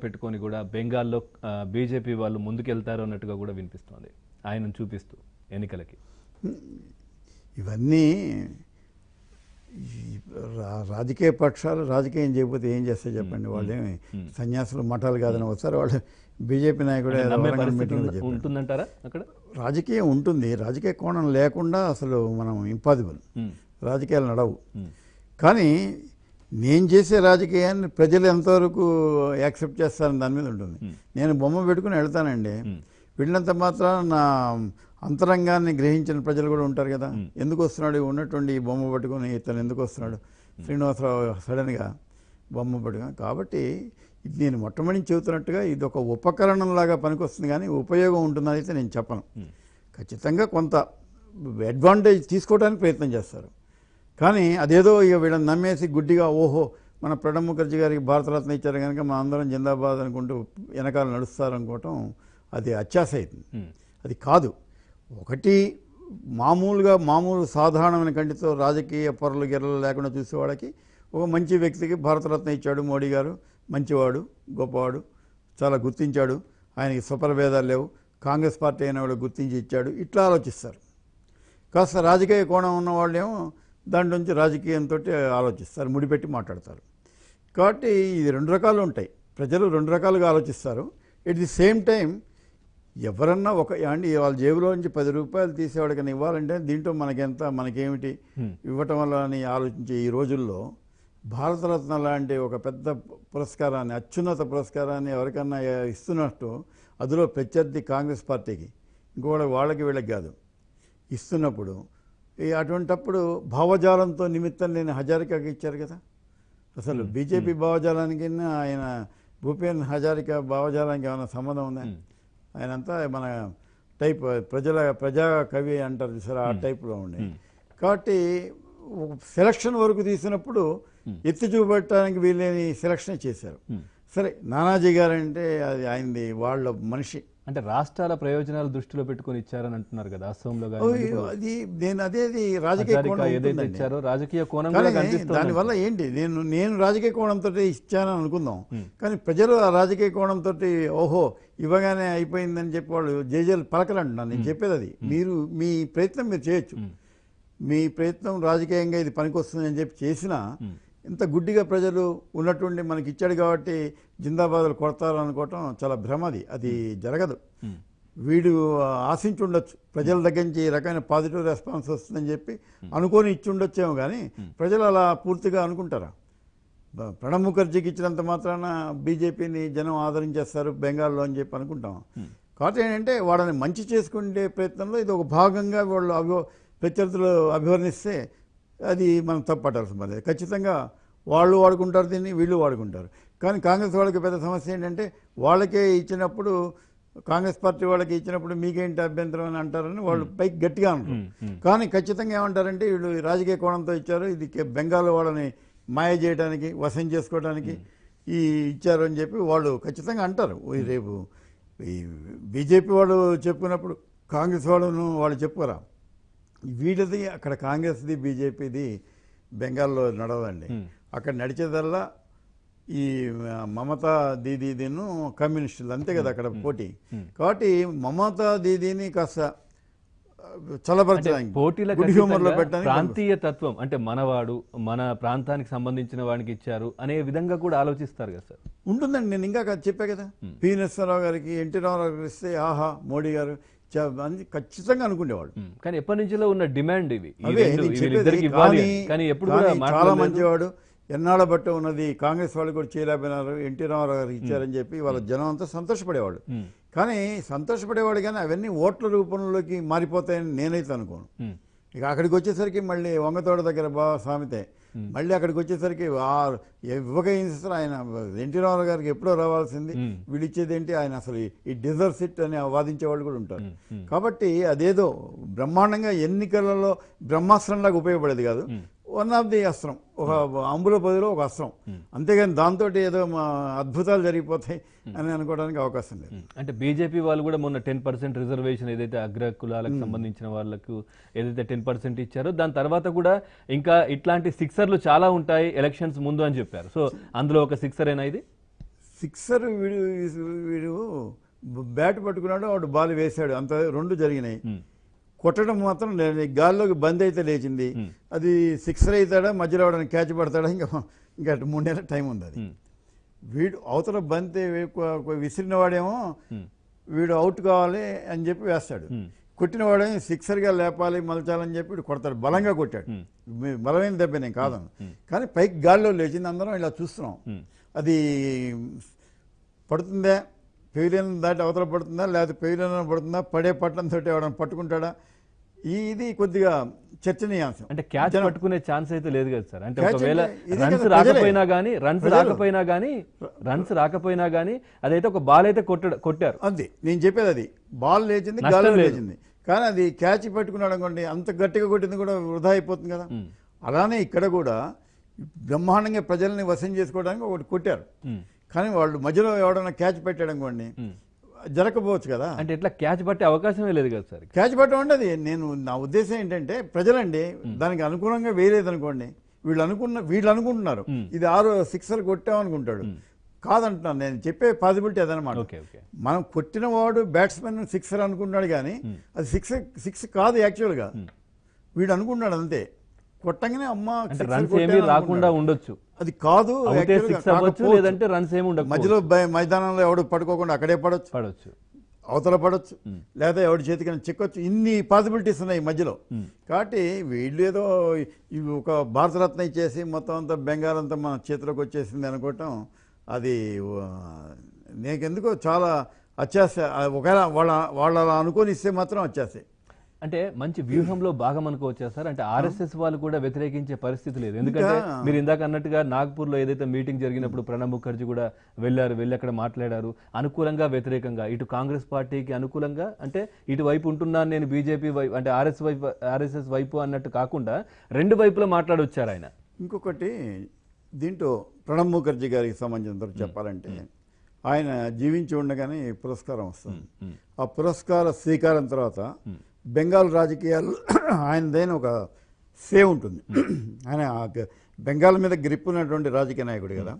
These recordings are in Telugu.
పెట్టుకొని కూడా బెంగాల్లో బీజేపీ వాళ్ళు ముందుకెళ్తారు అన్నట్టుగా కూడా వినిపిస్తోంది ఆయనను చూపిస్తూ ఎన్నికలకి. ఇవన్నీ రాజకీయ పక్షాలు రాజకీయం చేయకపోతే ఏం చేస్తే చెప్పండి. వాళ్ళేమి సన్యాసులు మఠాలు కాదని ఒకసారి వాళ్ళు బీజేపీ నాయకుడు ఉంటుందంటారా అక్కడ? రాజకీయం ఉంటుంది, రాజకీయ కోణం లేకుండా అసలు మనం ఇంపాసిబుల్, రాజకీయాలు నడవు. కానీ నేను చేసే రాజకీయాన్ని ప్రజలు ఎంతవరకు యాక్సెప్ట్ చేస్తారని దాని మీద ఉంటుంది. నేను బొమ్మ పెట్టుకుని వెళ్తానండి, వెళ్ళినంత మాత్రం నా అంతరంగాన్ని గ్రహించిన ప్రజలు కూడా ఉంటారు కదా. ఎందుకు వస్తున్నాడు ఉన్నటువంటి ఈ బొమ్మ పట్టుకుని, ఇతను ఎందుకు వస్తున్నాడు శ్రీనివాసరావు సడన్గా బొమ్మ పట్టుకుని. కాబట్టి ఇది నేను మొట్టమొదటి చెబుతున్నట్టుగా ఇది ఒక ఉపకరణంలాగా పనికొస్తుంది, కానీ ఉపయోగం ఉంటుందని అయితే నేను చెప్పను. ఖచ్చితంగా కొంత అడ్వాంటేజ్ తీసుకోవడానికి ప్రయత్నం చేస్తారు, కానీ అదేదో ఇక వీళ్ళని నమ్మేసి గుడ్డిగా ఓహో మన ప్రణబ్ ముఖర్జీ గారికి భారతరత్న ఇచ్చారు కనుక మా అందరం జిందాబాద్ అనుకుంటూ వెనకాల నడుస్తారనుకోవటం అది అత్యాశ అవుతుంది. అది కాదు. ఒకటి మామూలు సాధారణమైన కంటితో రాజకీయ పొరలు గిర్రలు లేకుండా చూసేవాళ్ళకి ఒక మంచి వ్యక్తికి భారతరత్న ఇచ్చాడు మోడీ గారు, మంచివాడు గొప్పవాడు చాలా గుర్తించాడు, ఆయనకి స్వపరభేదాలు లేవు, కాంగ్రెస్ పార్టీ అయిన వాడు గుర్తించి ఇచ్చాడు, ఇట్లా ఆలోచిస్తారు. కాస్త రాజకీయ కోణం ఉన్నవాళ్ళేమో దాంట్లో నుంచి రాజకీయంతో ఆలోచిస్తారు, ముడిపెట్టి మాట్లాడతారు. కాబట్టి ఇది రెండు రకాలు ఉంటాయి, ప్రజలు రెండు రకాలుగా ఆలోచిస్తారు. ఎట్ ది సేమ్ టైం ఎవరన్నా వాళ్ళ జేబులో నుంచి 10 రూపాయలు తీసేవాడికన్నా ఇవ్వాలంటే దీంట్లో మనకేమిటి ఇవ్వటం వల్ల అని ఆలోచించే ఈ రోజుల్లో భారతరత్న లాంటి ఒక పెద్ద పురస్కారాన్ని, అత్యున్నత పురస్కారాన్ని ఎవరికన్నా ఇస్తున్నట్టు, అందులో ప్రత్యర్థి కాంగ్రెస్ పార్టీకి ఇంకోటి వాళ్ళకి వీళ్ళకి కాదు ఇస్తున్నప్పుడు, అటువంటప్పుడు భావజాలంతో నిమిత్తం లేని హజారికాకి ఇచ్చారు కదా. అసలు బీజేపీ భావజాలానికి ఆయన భూపేన్ హజారికా భావజాలానికి ఏమైనా సంబంధం ఉందా? ఆయనంతా మన టైప్ ప్రజా కవి అంటారు చూసారా, ఆ టైప్లో ఉండే. కాబట్టి సెలక్షన్ వరకు తీసినప్పుడు ఎత్తి చూపెట్టడానికి వీళ్ళని సెలక్షన్ చేశారు. సరే, నానాజీ గారు అంటే అది ఆయనది వాళ్ళ మనిషి, అంటే రాష్ట్రాల ప్రయోజనాలు దృష్టిలో పెట్టుకుని ఇచ్చారని అంటున్నారు కదా. అసోంలో అది నేను అదేది రాజకీయ కోణం, దానివల్ల ఏంటి నేను రాజకీయ కోణంతో ఇచ్చానని అనుకుందాం, కానీ ప్రజలు ఆ రాజకీయ కోణంతో ఓహో ఇవ్వగానే అయిపోయిందని చెప్పి వాళ్ళు జేజేలు పలకలంటున్నాను. నేను చెప్పేది అది, మీరు మీ ప్రయత్నం మీరు చేయొచ్చు, మీ ప్రయత్నం రాజకీయంగా ఇది పనికొస్తుందని చెప్పి చేసినా ఇంత గుడ్డిగా ప్రజలు ఉన్నటువంటి మనకి ఇచ్చాడు కాబట్టి జిందాబాదులు కొడతారు అనుకోవటం చాలా భ్రమది, అది జరగదు. వీడు ఆశించి ఉండొచ్చు ప్రజల దగ్గర నుంచి ఈ రకమైన పాజిటివ్ రెస్పాన్స్ వస్తుందని చెప్పి అనుకొని ఇచ్చి ఉండొచ్చేమో, కానీ ప్రజలు అలా పూర్తిగా అనుకుంటారా? ప్రణబ్ ముఖర్జీకి ఇచ్చినంత మాత్రాన బీజేపీని జనం ఆదరించేస్తారు బెంగాల్లో అని చెప్పి అనుకుంటాం. కాబట్టి ఏంటంటే వాళ్ళని మంచి చేసుకునే ప్రయత్నంలో ఇది ఒక భాగంగా వాళ్ళు ప్రత్యర్థులు అభివర్ణిస్తే అది మనం తప్పట్టాల్సి మరి. ఖచ్చితంగా వాళ్ళు వాడుకుంటారు దీన్ని, వీళ్ళు వాడుకుంటారు. కానీ కాంగ్రెస్ వాళ్ళకి పెద్ద సమస్య ఏంటంటే వాళ్ళకే ఇచ్చినప్పుడు, కాంగ్రెస్ పార్టీ వాళ్ళకి ఇచ్చినప్పుడు మీకేంటి అభ్యంతరం అని అంటారని వాళ్ళు పైకి గట్టిగా అంటారు. కానీ ఖచ్చితంగా ఏమంటారంటే వీళ్ళు రాజకీయ కోణంతో ఇచ్చారు, ఇది బెంగాల్ వాళ్ళని మాయ చేయడానికి, వశం చేసుకోవడానికి ఈ ఇచ్చారు అని చెప్పి వాళ్ళు ఖచ్చితంగా అంటారు. రేపు ఈ బీజేపీ వాళ్ళు చెప్పుకున్నప్పుడు కాంగ్రెస్ వాళ్ళు చెప్పుకోరా, వీళ్ళది అక్కడ కాంగ్రెస్ది బీజేపీది బెంగాల్లో నడవదండి. అక్కడ నడిచేదల్లా ఈ మమతా దీదీను కమ్యూనిస్టులు, అంతే కదా అక్కడ పోటీ. కాబట్టి మమతా దీదీని కాస్త చల్లబరచడానికి, గుడ్ హ్యూమర్ లో పెట్టడానికి, ప్రాంతీయ తత్వం అంటే మనవాడు మన ప్రాంతానికి సంబంధించిన వాడికి ఇచ్చారు అనే విధంగా కూడా ఆలోచిస్తారు కదా సార్. ఉంటుందండి. నేను ఇంకా చెప్పా కదా, పి నరసింహారావు గారికి ఎన్టీ రామారావు గారికి ఇస్తే ఆహా మోడీ గారు ఖచ్చితంగా అనుకునేవాడు. కానీ ఎప్పటి నుంచో ఉన్న డిమాండ్ ఇవి. చాలా మంచివాడు, ఎన్నాళ్ళ బట్ట ఉన్నది, కాంగ్రెస్ వాళ్ళు కూడా చేయలేకపోయినారు, ఎన్టీ రామారావు గారికి ఇచ్చారని చెప్పి వాళ్ళ జనం అంతా సంతోషపడేవాడు. కానీ సంతోషపడేవాడు, కానీ అవన్నీ ఓట్ల రూపంలోకి మారిపోతాయని నేనైతే అనుకోను. ఇక అక్కడికి వచ్చేసరికి మళ్ళీ వంగతోట దగ్గర బాగా సామెతే, మళ్ళీ అక్కడికి వచ్చేసరికి ఇవ్వకయిస్తారు. ఆయన ఎన్టీ రామారావు గారికి ఎప్పుడో రావాల్సింది, వీళ్ళు ఇచ్చేది ఏంటి, ఆయన అసలు ఈ డిజర్వ్స్ ఇట్ అని వాదించే వాళ్ళు కూడా ఉంటారు. కాబట్టి అదేదో బ్రహ్మాండంగా ఎన్నికలలో బ్రహ్మాస్త్రంలాగా ఉపయోగపడేది కాదు, వన్ ఆఫ్ ది అస్త్రం, ఒక అంబుల పదిలో ఒక అస్త్రం, అంతేగాని దాంతో ఏదో అద్భుతాలు జరిగిపోతాయి అని అనుకోవడానికి అవకాశం లేదు. అంటే బీజేపీ వాళ్ళు కూడా మొన్న 10% రిజర్వేషన్ ఏదైతే అగ్ర కులాలకు సంబంధించిన వాళ్ళకు ఏదైతే 10% ఇచ్చారో దాని తర్వాత కూడా ఇంకా ఇట్లాంటి సిక్సర్లు చాలా ఉంటాయి ఎలక్షన్స్ ముందు అని చెప్పారు. సో అందులో ఒక సిక్సర్ అయినా ఇది సిక్సర్ వీడు బ్యాట్ పట్టుకున్నాడు, వాడు బాల్ వేశాడు, అంత రెండు జరిగినాయి. కొట్టడం మాత్రం గాల్లోకి బంద్ అయితే లేచింది. అది సిక్సర్ అవుతాడా, మధ్యలో వాడని క్యాచ్ పడతాడా, ఇంకా 3 నెలల టైం ఉంది. అది వీడు అవతల బంతి విసిరిన వాడేమో వీడు అవుట్ కావాలి అని చెప్పి వేస్తాడు, కొట్టిన వాడేమో సిక్సర్గా లేపాలి మలచాలని చెప్పి వీడు కొడతాడు. బలంగా కొట్టాడు, బలమైన దెబ్బ నేను కాదను, కానీ పైకి గాల్లో లేచింది. అందరం ఇలా చూస్తున్నాం. అది పడుతుందా, పెవిలియన్ దాటి అవతల పడుతుందా, లేకపోతే పెవిలియన్ పడుతుందా, పడే పట్టణంతో ఎవడన్నా పట్టుకుంటాడా, ఇది కొద్దిగా చర్చనీయాంశం. అంటే క్యాచ్ పట్టుకునే ఛాన్స్ అయితే లేదు కదా సార్. అంటే ఒకవేళ రన్స్ రాకపోయినా గానీ అదైతే ఒక బాల్ అయితే కొట్టారు. అంతే నేను చెప్పేది. అది బాల్ లేచింది, గాల్లో లేచింది, కానీ అది క్యాచ్ పట్టుకున్నాడు అనుకోండి, అంత గట్టిగా కొట్టింది కూడా వృధా అయిపోతుంది కదా. అలానే ఇక్కడ కూడా బ్రహ్మాండంగా ప్రజల్ని వశం చేసుకోవడానికి ఒకటి కొట్టారు, కానీ వాళ్ళు మధ్యలో ఎవడన్నా క్యాచ్ పెట్టాడు అనుకోండి, జరగకపోవచ్చు కదా. అంటే ఇట్లా క్యాచ్ పట్టే అవకాశమే లేదు కదా సార్. క్యాచ్ పట్టడం ఉండదు. నా ఉద్దేశం ఏంటంటే, ప్రజలండి దానికి అనుకూలంగా వేయలేదనుకోండి, వీళ్ళు అనుకుంటున్నారు ఇది 6 సిక్సర్ కొట్టామనుకుంటాడు. కాదంటున్నాను, నేను చెప్పే పాసిబిలిటీ అదనమాట. మనం కొట్టిన వాడు బ్యాట్స్మెన్ సిక్సర్ అనుకుంటున్నాడు, కానీ అది సిక్స్ కాదు యాక్చువల్గా, వీడు అనుకుంటున్నాడు అంతే. కొట్టంగానే అమ్మ రాకుండా ఉండొచ్చు, అది కాదు. లేదంటే రన్స్ ఏమి ఉండదు, మధ్యలో మైదానంలో ఎవడు పడుకోకుండా అక్కడే పడవచ్చు, అవతల పడవచ్చు, లేదా ఎవడి చేతికైనా చిక్కొచ్చు. ఇన్ని పాసిబిలిటీస్ ఉన్నాయి మధ్యలో. కాబట్టి వీళ్ళు ఏదో ఒక భారతరత్న ఇచ్చేసి మొత్తం అంతా బెంగాల్ అంతా మన చేతిలోకి వచ్చేసింది అనుకోవటం, అది నీకెందుకో చాలా అత్యాశ. ఒకవేళ వాళ్ళ అనుకొని ఇస్తే మాత్రం అత్యాశే. అంటే మంచి వ్యూహంలో భాగం అనుకోవచ్చా సార్? అంటే ఆర్ఎస్ఎస్ వాళ్ళు కూడా వ్యతిరేకించే పరిస్థితి లేదు, ఎందుకంటే మీరు ఇందాక అన్నట్టుగా నాగ్పూర్లో ఏదైతే మీటింగ్ జరిగినప్పుడు ప్రణబ్ ముఖర్జీ కూడా వెళ్ళి అక్కడ మాట్లాడారు, అనుకూలంగా వ్యతిరేకంగా, ఇటు కాంగ్రెస్ పార్టీకి అనుకూలంగా, అంటే ఇటువైపు ఉంటున్నాను నేను బీజేపీ వైపు, అంటే ఆర్ఎస్ఎస్ వైపు అన్నట్టు కాకుండా రెండు వైపులా మాట్లాడొచ్చారు ఆయన. ఇంకొకటి దీంట్లో ప్రణబ్ ముఖర్జీ గారికి సంబంధించినంత చెప్పాలంటే, ఆయన జీవించి ఉండగానే పురస్కారం వస్తుంది. ఆ పురస్కార స్వీకారం తర్వాత బెంగాల్ రాజకీయాలు ఆయనదైన ఒక సేవ్ ఉంటుంది. ఆయన బెంగాల్ మీద గ్రిప్ ఉన్నటువంటి రాజకీయ నాయకుడు కదా.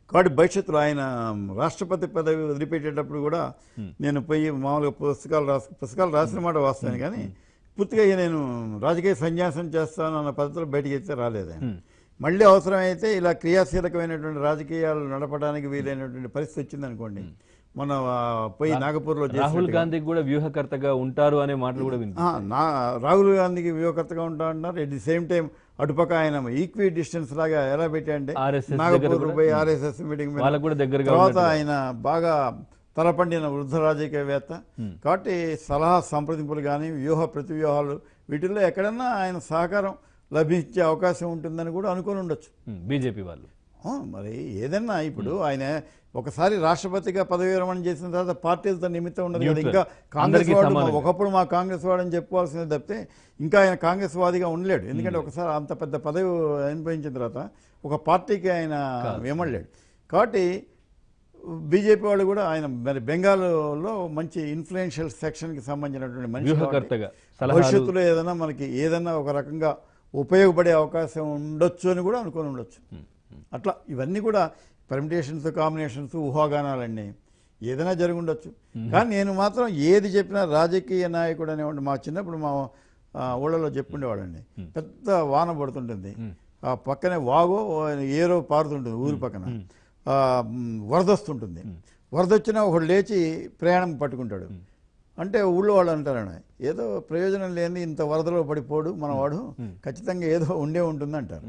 కాబట్టి భవిష్యత్తులో ఆయన రాష్ట్రపతి పదవి వదిలిపెట్టేటప్పుడు కూడా నేను పోయి మామూలుగా పుస్తకాలు రాసిన మాట వాస్తాను, కానీ పూర్తిగా నేను రాజకీయ సన్యాసం చేస్తాను అన్న పద్ధతిలో బయటికి అయితే రాలేదు ఆయన. మళ్ళీ అవసరమైతే ఇలా క్రియాశీలకమైనటువంటి రాజకీయాలు నడపడానికి వీలైనటువంటి పరిస్థితి వచ్చింది అనుకోండి, మన పోయి నాగపూర్లో రాహుల్ గాంధీకి కూడా వ్యూహకర్తగా ఉంటారు అనే మాటలు కూడా రాహుల్ గాంధీకి వ్యూహకర్తగా ఉంటా అంటారు. ఎట్ ది సేమ్ టైం అటుపక్క ఆయన ఈక్వి డిస్టెన్స్ లాగా ఎలా పెట్టాయంటే నాగపూర్ పోయి ఆర్ఎస్ఎస్ మీటింగ్ తర్వాత ఆయన బాగా తలపండిన వృద్ధ రాజకీయవేత్త. కాబట్టి సలహా సంప్రదింపులు కానీ వ్యూహ ప్రతివ్యూహాలు వీటిల్లో ఎక్కడన్నా ఆయన సహకారం లభించే అవకాశం ఉంటుందని కూడా అనుకుని ఉండొచ్చు బీజేపీ వాళ్ళు. మరి ఏదన్నా ఇప్పుడు ఆయన ఒకసారి రాష్ట్రపతిగా పదవి విరమణ చేసిన తర్వాత పార్టీలతో నిమిత్తం ఉండదు కదా. ఇంకా కాంగ్రెస్ వాడు ఒకప్పుడు మా కాంగ్రెస్ వాడని చెప్పుకోవాల్సిందే తప్పితే ఇంకా ఆయన కాంగ్రెస్ వాదిగా ఉండలేడు. ఎందుకంటే ఒకసారి అంత పెద్ద పదవి అనుభవించిన తర్వాత ఒక పార్టీకి ఆయన ఏమడలేడు. కాబట్టి బీజేపీ వాళ్ళు కూడా ఆయన మరి బెంగాల్లో మంచి ఇన్ఫ్లుయెన్షియల్ సెక్షన్కి సంబంధించినటువంటి మనిషి, భవిష్యత్తులో ఏదైనా ఒక రకంగా ఉపయోగపడే అవకాశం ఉండొచ్చు అని కూడా అనుకుని ఉండొచ్చు. అట్లా ఇవన్నీ కూడా పర్మిటేషన్స్, కాంబినేషన్స్, ఊహాగానాలన్నీ ఏదైనా జరిగి ఉండొచ్చు. కానీ నేను మాత్రం ఏది చెప్పినా రాజకీయ నాయకుడు అనేవాడు. మా చిన్నప్పుడు మా ఊళ్ళలో చెప్పుండేవాడండి, పెద్ద వాన పడుతుంటుంది, ఆ పక్కనే వాగో ఏరో పారుతుంటుంది ఊరి పక్కన, వరద వస్తుంటుంది. వరద వచ్చినా ఒకడు లేచి ప్రయాణం పట్టుకుంటాడు. అంటే ఊళ్ళో వాళ్ళు అంటారని ఏదో ప్రయోజనం లేని ఇంత వరదలో పడిపోడు మనవాడు, ఖచ్చితంగా ఏదో ఉండే ఉంటుంది అంటారు.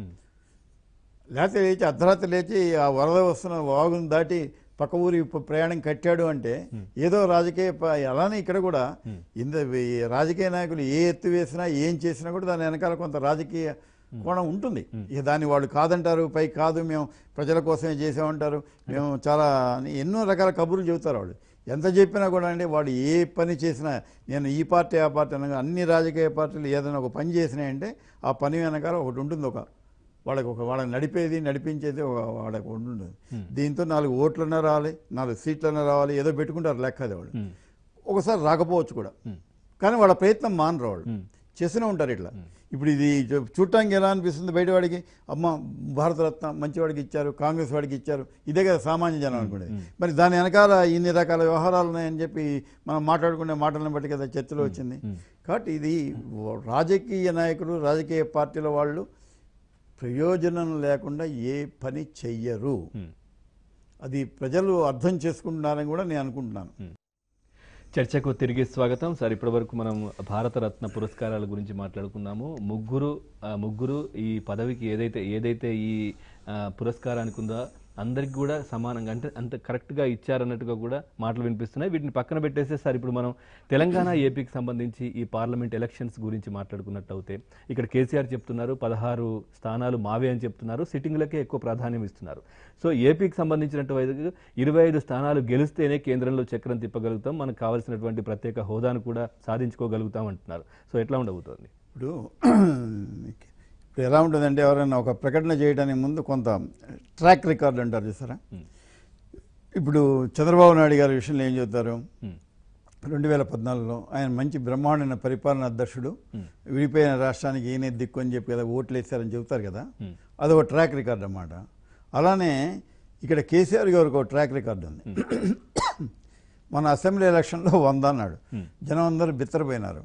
లేకపోతే లేచి అర్ధరాత్రి లేచి ఆ వరద వస్తున్న వాగును దాటి పక్క ఊరి ప్రయాణం కట్టాడు అంటే ఏదో రాజకీయ. అలానే ఇక్కడ కూడా రాజకీయ నాయకులు ఏ ఎత్తు వేసినా ఏం చేసినా కూడా దాని వెనకాల కొంత రాజకీయ కోణం ఉంటుంది. ఇక దాన్ని వాళ్ళు కాదంటారు, పై కాదు మేము ప్రజల కోసమే చేసామంటారు, మేము చాలా ఎన్నో రకాల కబుర్లు చెబుతారు వాళ్ళు. ఎంత చెప్పినా కూడా అండి వాడు ఏ పని చేసినా, నేను ఈ పార్టీ ఆ పార్టీ అనగా అన్ని రాజకీయ పార్టీలు ఏదైనా ఒక పని చేసినాయంటే ఆ పని వెనకాల ఒకటి ఉంటుంది, వాళ్ళకి నడిపించేది వాళ్ళకి ఉంటుంది. దీంతో 4 ఓట్లన్నా రావాలి, 4 సీట్లన్నా రావాలి, ఏదో పెట్టుకుంటారు లెక్క. అది వాళ్ళు ఒకసారి రాకపోవచ్చు కూడా, కానీ వాళ్ళ ప్రయత్నం మానరు వాళ్ళు. చేస్తూనే ఉంటారు ఇట్లా. ఇప్పుడు ఇది చూడటానికి ఎలా అనిపిస్తుంది బయటవాడికి, అమ్మ భారతరత్న మంచివాడికి ఇచ్చారు, కాంగ్రెస్ వాడికి ఇచ్చారు, ఇదే కదా సామాన్య జనం అనుకునేది. మరి దాని వెనకాల ఇన్ని రకాల వ్యవహారాలు ఉన్నాయని చెప్పి మనం మాట్లాడుకునే మాటలను బట్టి కదా చర్చలో వచ్చింది. కాబట్టి ఇది రాజకీయ నాయకులు, రాజకీయ పార్టీల వాళ్ళు ప్రయోజనం లేకుండా ఏ పని చెయ్యరు. అది ప్రజలు అర్థం చేసుకుంటున్నారని కూడా నేను అనుకుంటున్నాను. చర్చకు తిరిగి స్వాగతం సార్. ఇప్పటి వరకు మనం భారతరత్న పురస్కారాల గురించి మాట్లాడుకున్నాము. ముగ్గురు ఈ పదవికి ఏదైతే ఈ పురస్కారానికి ఉందో అందరికి కూడా సమానంగా అంటే అంత కరెక్ట్గా ఇచ్చారన్నట్టుగా కూడా మాటలు వినిపిస్తున్నాయి. వీటిని పక్కన పెట్టేస్తే సార్ ఇప్పుడు మనం తెలంగాణ ఏపీకి సంబంధించి ఈ పార్లమెంట్ ఎలక్షన్స్ గురించి మాట్లాడుకున్నట్టు అయితే ఇక్కడ కేసీఆర్ చెప్తున్నారు 16 స్థానాలు మావే అని చెప్తున్నారు, సిట్టింగ్లకే ఎక్కువ ప్రాధాన్యం ఇస్తున్నారు. సో ఏపీకి సంబంధించినటువంటి 25 స్థానాలు గెలిస్తేనే కేంద్రంలో చక్రం తిప్పగలుగుతాం, మనకు కావాల్సినటువంటి ప్రత్యేక హోదాను కూడా సాధించుకోగలుగుతాం అంటున్నారు. సో ఎట్లా ఉండబోతోంది? ఇప్పుడు ఎలా ఉంటుందంటే ఎవరైనా ఒక ప్రకటన చేయడానికి ముందు కొంత ట్రాక్ రికార్డు అంటారు చూసారా. ఇప్పుడు చంద్రబాబు నాయుడు గారి విషయంలో ఏం చెబుతారు, 2014లో ఆయన మంచి బ్రహ్మాండమైన పరిపాలనా అధ్యక్షుడు, విడిపోయిన రాష్ట్రానికి ఈయనే దిక్కు అని చెప్పి కదా ఓట్లు వేస్తారని చెబుతారు కదా, అదొక ట్రాక్ రికార్డు అన్నమాట. అలానే ఇక్కడ కేసీఆర్ గారికి ఒక ట్రాక్ రికార్డు ఉంది. మన అసెంబ్లీ ఎలక్షన్లో 100 అన్నాడు, జనం అందరూ బిత్తరపోయినారు,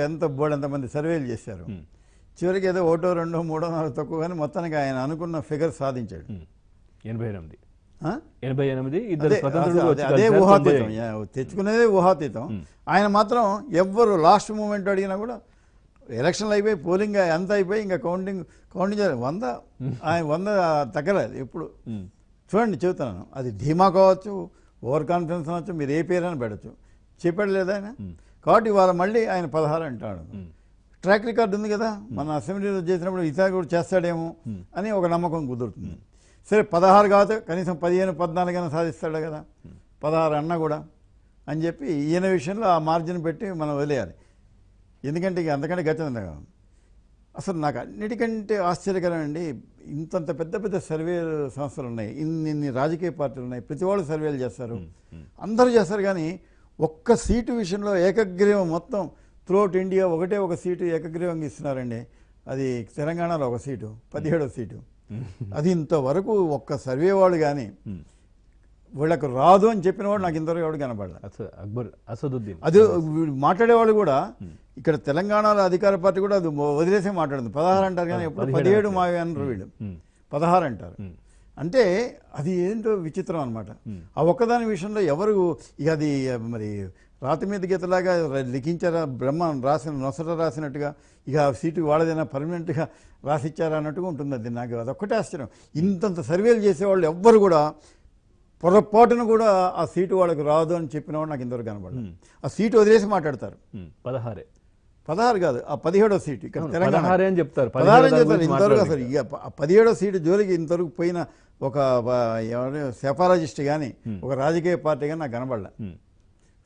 ఎంతమంది సర్వేలు చేశారు, చివరికి ఏదో 1, 2, 3, 4 తక్కువ, కానీ మొత్తానికి ఆయన అనుకున్న ఫిగర్ సాధించాడు. 88 అదే ఊహాతీతం, తెచ్చుకునేదే ఊహాతీతం. ఆయన మాత్రం ఎవ్వరు లాస్ట్ మూమెంట్ అడిగినా కూడా ఎలక్షన్లు అయిపోయి పోలింగ్ ఎంత అయిపోయి ఇంకా కౌంటింగ్ 100 ఆయన 100 తగ్గలేదు ఎప్పుడు. చూడండి చెబుతున్నాను, అది ధీమా కావచ్చు, ఓవర్ కాన్ఫిడెన్స్ అనొచ్చు, మీరు ఏ పేరైనా పెట్టచ్చు, చెప్పాడు లేదా ఆయన. కాబట్టి ఇవాళ మళ్ళీ ఆయన 16 అంటాడు. ట్రాక్ రికార్డు ఉంది కదా, మన అసెంబ్లీలో చేసినప్పుడు ఈసారి కూడా చేస్తాడేమో అని ఒక నమ్మకం కుదురుతుంది. సరే 16 కాదు, కనీసం 15, 14 సాధిస్తాడు కదా, 16 అన్న కూడా అని చెప్పి ఈయన విషయంలో ఆ మార్జిన్ పెట్టి మనం వదిలేయాలి. ఎందుకంటే ఇక అంతకంటే గచ్చంది. అసలు నాకు అన్నిటికంటే ఆశ్చర్యకరం అండి, ఇంతంత పెద్ద పెద్ద సర్వే సంస్థలు ఉన్నాయి, ఇన్ని రాజకీయ పార్టీలు ఉన్నాయి, ప్రతి వాళ్ళు సర్వేలు చేస్తారు, అందరూ చేస్తారు, కానీ ఒక్క సీటు విషయంలో ఏకగ్రీవం మొత్తం త్రూఅవుట్ ఇండియా ఒక సీటు ఏకగ్రీవంగా ఇస్తున్నారండి. అది తెలంగాణలో ఒక సీటు, 17వ సీటు. అది ఇంతవరకు ఒక్క సర్వే వాళ్ళు కానీ వీళ్ళకు రాదు అని చెప్పిన వాడు నాకు ఇంతవరకు ఎవడు కనపడలేదు. అక్బర్ అసదుద్దీన్ అది మాట్లాడేవాళ్ళు కూడా ఇక్కడ తెలంగాణలో అధికార పార్టీ కూడా అది వదిలేసే మాట్లాడుతుంది. 16 అంటారు కానీ ఎప్పుడు 17 మావే అన్నారు, వీళ్ళు 16 అంటారు. అంటే అది ఏంటో విచిత్రం అనమాట. ఆ ఒక్కదాని విషయంలో ఎవరు ఇక అది మరి రాతి మీద గీతలాగా లిఖించారా, బ్రహ్మ నొసట రాసినట్టుగా ఇక సీటు వాళ్ళదైనా పర్మనెంట్గా రాసిచ్చారా అన్నట్టుగా ఉంటుంది. అది నాకు అదొక్కటే ఆశ్చర్యం. ఇంతంత సర్వేలు చేసేవాళ్ళు ఎవ్వరు కూడా పొరపాటున కూడా ఆ సీటు వాళ్ళకి రాదు అని చెప్పిన వాడు నాకు ఇంతవరకు కనపడదు. ఆ సీటు వదిలేసి మాట్లాడతారు. 16 కాదు, ఆ 17వ సీటు ఇక్కడ తెలంగాణ 16 అని చెప్తారు. ఇంతవరకు అసలు ఇక 17వ సీటు జోలికి ఇంతవరకు పోయిన ఒక సెఫాలజిస్ట్ కానీ ఒక రాజకీయ పార్టీ కానీ నాకు కనబడలే.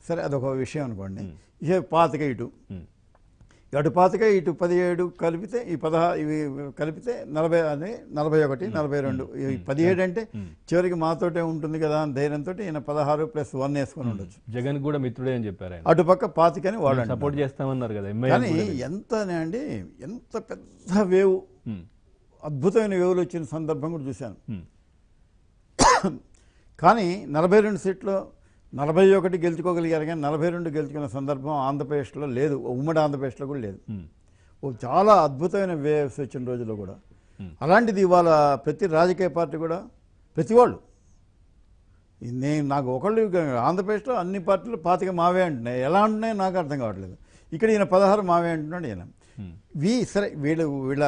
సరే అదొక విషయం అనుకోండి. ఇక 25 అటు 25 ఇటు 17 కలిపితే ఈ 16 ఇవి కలిపితే 40 అని 41, 42. 17 అంటే చివరికి మాతోటే ఉంటుంది కదా అని ధైర్యంతో ఈయన 16 + 1 వేసుకొని ఉండొచ్చు. జగన్ కూడా మిత్రుడే అని చెప్పారు. అటుపక్క 25 అని వాడు సపోర్ట్ చేస్తామన్నారు కదా. కానీ అండి ఎంత పెద్ద వేవ్, అద్భుతమైన వేవులు వచ్చిన సందర్భం కూడా చూశాను. కానీ 42 సీట్లు 41 గెలుచుకోగలిగారు, కానీ 42 గెలుచుకున్న సందర్భం ఆంధ్రప్రదేశ్లో లేదు, ఉమ్మడి ఆంధ్రప్రదేశ్లో కూడా లేదు. చాలా అద్భుతమైన వేవ్స్ వచ్చిన రోజుల్లో కూడా. అలాంటిది ఇవాళ ప్రతి రాజకీయ పార్టీ కూడా ప్రతి వాళ్ళు నాకు ఒకళ్ళు ఆంధ్రప్రదేశ్లో అన్ని పార్టీలు 25 మావే అంటున్నాయి. ఎలా అంటున్నాయో నాకు అర్థం కావట్లేదు. ఇక్కడ ఈయన 16 మావే అంటున్నాడు. ఈయన సరే వీళ్ళ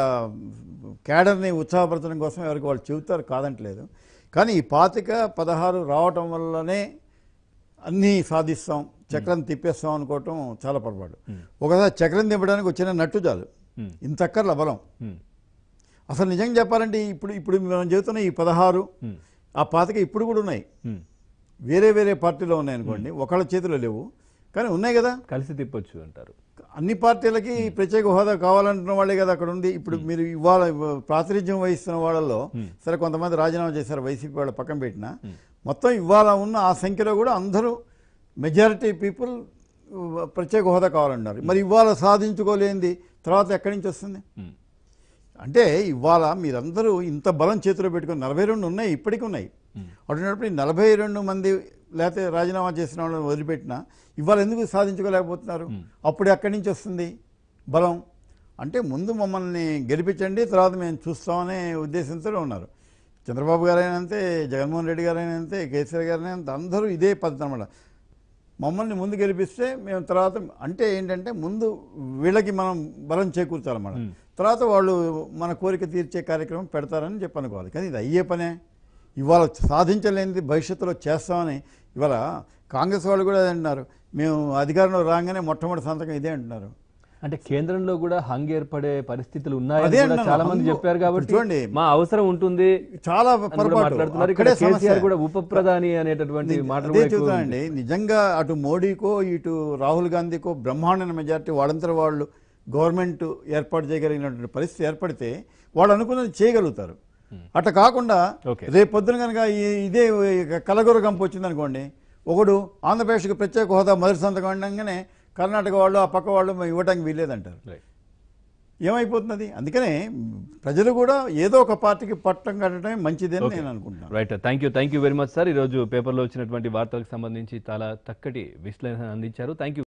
క్యాడర్ని ఉత్సాహపరచడం కోసం ఎవరికి వాళ్ళు చెబుతారు, కాదంటలేదు. కానీ ఈ 25, 16 రావటం వల్లనే అన్నీ సాధిస్తాం, చక్రం తిప్పేస్తాం అనుకోవటం చాలా పొరపాటు. ఒకసారి చక్రం తిప్పడానికి వచ్చిన నట్టు చాలు, ఇంతక్కర్ల బలం. అసలు నిజంగా చెప్పాలంటే ఇప్పుడు మనం చెబుతున్న ఈ 16 ఆ 25 ఇప్పుడు కూడా ఉన్నాయి, వేరే పార్టీలో ఉన్నాయి అనుకోండి, ఒకళ్ళ చేతిలో లేవు కానీ ఉన్నాయి కదా, కలిసి తిప్పొచ్చు అంటారు. అన్ని పార్టీలకి ప్రత్యేక హోదా కావాలంటున్న వాళ్ళే కదా అక్కడ ఉంది. ఇప్పుడు మీరు ఇవాళ ప్రాతినిధ్యం వహిస్తున్న వాళ్ళల్లో సరే కొంతమంది రాజీనామా చేశారు, వైసీపీ వాళ్ళు పక్కన పెట్టినా మొత్తం ఇవాళ ఉన్న ఆ సంఖ్యలో కూడా అందరూ మెజారిటీ పీపుల్ ప్రత్యేక హోదా కావాలన్నారు. మరి ఇవాళ సాధించుకోలేంది తర్వాత ఎక్కడి నుంచి వస్తుంది? అంటే ఇవాళ మీరందరూ ఇంత బలం చేతిలో పెట్టుకుని 42 ఉన్నాయి, ఇప్పటికీ ఉన్నాయి. అటున్నప్పుడు 42 మంది లేకపోతే రాజీనామా చేసిన వాళ్ళని వదిలిపెట్టినా ఇవాళ ఎందుకు సాధించుకోలేకపోతున్నారు? అప్పుడు ఎక్కడి నుంచి వస్తుంది బలం? అంటే ముందు మమ్మల్ని గెలిపించండి, తర్వాత మేము చూస్తామనే ఉద్దేశంతో ఉన్నారు. చంద్రబాబు గారైనా అంతే, జగన్మోహన్ రెడ్డి గారైనా అంతే, కేసీఆర్ గారైనా అంతే, అందరూ ఇదే పద్ధతి అన్నమాట. మమ్మల్ని ముందు గెలిపిస్తే మేము తర్వాత, అంటే ఏంటంటే ముందు వీళ్ళకి మనం బలం చేకూర్చాలన్నమాట. తర్వాత వాళ్ళు మన కోరిక తీర్చే కార్యక్రమం పెడతారని చెప్పి అనుకోవాలి. కానీ ఇది అయ్యే పనే. ఇవాళ సాధించలేనిది భవిష్యత్తులో చేస్తామని ఇవాళ కాంగ్రెస్ వాళ్ళు కూడా అదే అంటున్నారు. మేము అధికారంలో రాగానే మొట్టమొదటి సంతకం ఇదే అంటున్నారు. అంటే కేంద్రంలో కూడా హంగ్ ఏర్పడే పరిస్థితులు ఉన్నాయని చాలా మంది చెప్పారు. కాబట్టి చూడండి, మా అవసరం ఉంటుంది చాలా మాట్లాడుతున్నారు. ఇక్కడ కేసీఆర్ కూడా ఉప ప్రధాని అనేటటువంటి మాటలు చెబుతానండి. నిజంగా అటు మోడీకో ఇటు రాహుల్ గాంధీకో బ్రహ్మాండ మెజార్టీ వాళ్ళంతా వాళ్ళు గవర్నమెంట్ ఏర్పాటు చేయగలిగినటువంటి పరిస్థితి ఏర్పడితే వాళ్ళు అనుకున్నది చేయగలుగుతారు. అట్లా కాకుండా రేపు పొద్దున కనుక ఇదే కలగొర గంపు వచ్చింది అనుకోండి, ఒకడు ఆంధ్రప్రదేశ్కి ప్రత్యేక హోదా మొదటి సంతకం అనగానే కర్ణాటక వాళ్ళు ఆ పక్క వాళ్ళు ఇవ్వడానికి వీల్లేదంటారు. ఏమైపోతున్నది? అందుకనే ప్రజలు కూడా ఏదో ఒక పార్టీకి పట్టం కట్టడమే మంచిదని నేను అనుకుంటున్నాను. Right, thank you very much sir. ఈరోజు పేపర్లో వచ్చినటువంటి వార్తలకు సంబంధించి చాలా చక్కటి విశ్లేషణ అందించారు. Thank you.